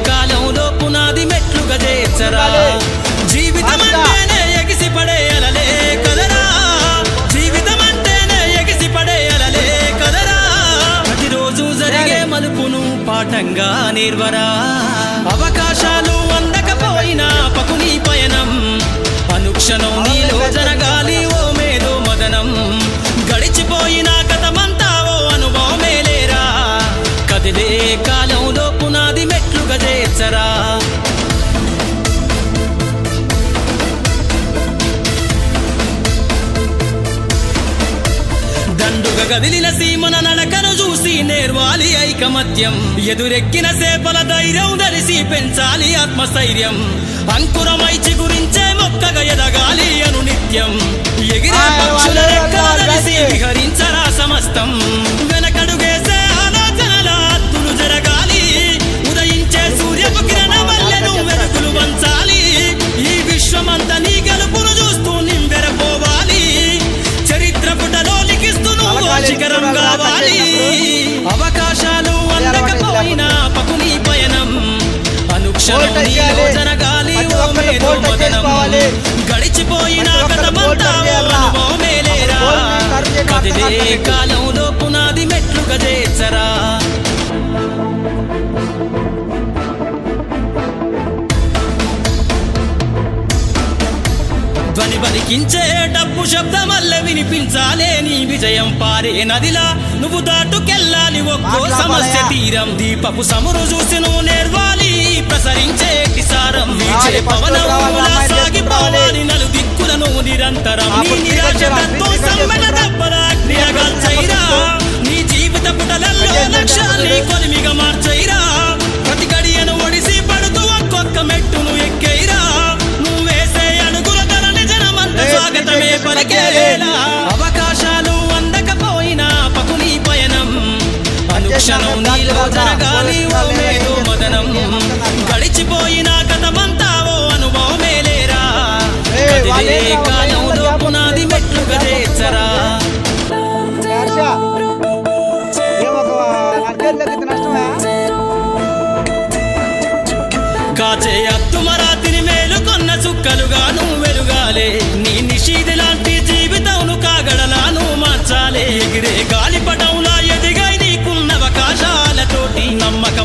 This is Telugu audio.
కాలంలో పునాది మెట్లుగా చేర్చరా జీవితం అంటేనే ఎగిసిపడే అలలే కదరా జీవితం అంటేనే ఎగిసిపడే అలలే కదరా ప్రతిరోజు జరిగే మలుపును పాఠంగా నేర్వరా అవకాశాలు అందకపోయినా పకుని పయనం అనుక్షణం నీలో జరగాలి ఓ మేధో మదనం గడిచిపోయిన గతమంతా ఓ అనుభవమే లేరా కదిలే కాలంలో పునాది మెట్లుగా చేర్చరా దండుగా గదిలిన సీమన నడకను చూసి నేర్వాలి ఐకమత్యం ఎదురెక్కిన సేపల ధైర్యం ధరిసి పెంచాలి ఆత్మస్థైర్యం అంకురమై చిగురించే మొక్కగా ఎదగాలి అను నిత్యం ఎగిరే పక్షుల రెక్కలు ధరిసి విహరించరా సమస్తం వెనకడుగేసే ఆలోచనల అత్తులు జరగాలి ఉదయించే సూర్యపు కిరణ వల్లెను వెలుగులు వంచాలి ఈ విశ్వమంతా నీ గెలుపును చూస్తూ నింబెరపోవాలి చరిత్ర పుటలో లిఖిస్తూ నువ్వు శిఖరం కావాలి అవకాశాలు అందకపోయినా పకుని పయనం అనుక్షణం నీలో జరగాలి ఓ మేధో మదనం గడిచిపోయిన గతమంతా ఓ అనుభవమే లేరా కదిలే కాలంలో పునాది మెట్లుగా చేర్చరా ధ్వని బలికించే డప్పు శబ్దమల్ల వినిపించాలే నీ విజయం పారే నదిలా నువ్వు దాటుకెళ్ళాలి ఒక్కో సమస్య తీరం దీపపు సమురు చూసి నువ్వు నేర్వాలి ప్రసరించే సారం వీచే పవనములా సాగిపోవాలి నలు దిక్కులను నిరంతరం నీ నిరాశతో సమ్మెట దెబ్బలా అగ్నిరగాల్చైరా నీ జీవిత పుటలల్లో లక్ష్యాన్ని కొలిమిగా మార్చైరా ప్రతి గడియను ఒడిసి పడుతూ ఒక్కొక్క మెట్టును ఎక్కైరా స్వాగతమే పలికేలా అవకాశాలు అందకపోయినా పకుని పయనం అనుక్షణం నీలో జరగాలి ఓ మేధో మదనం గడిచిపోయిన గతమంతా ఓ అనుభవమే లేరా కదిలే కాలంలో పునాది మెట్లుగా చేర్చరా కాచే అత్తుమరాతిని మేలుకొన్న చుక్కలుగా నువ్వు వెలుగాలే నీ నిషీది లాంటి జీవితంను కాగడలాను మార్చాలే ఎగిరే గాలిపటంలా ఎదిగై నీకున్న అవకాశాలతోటి నమ్మక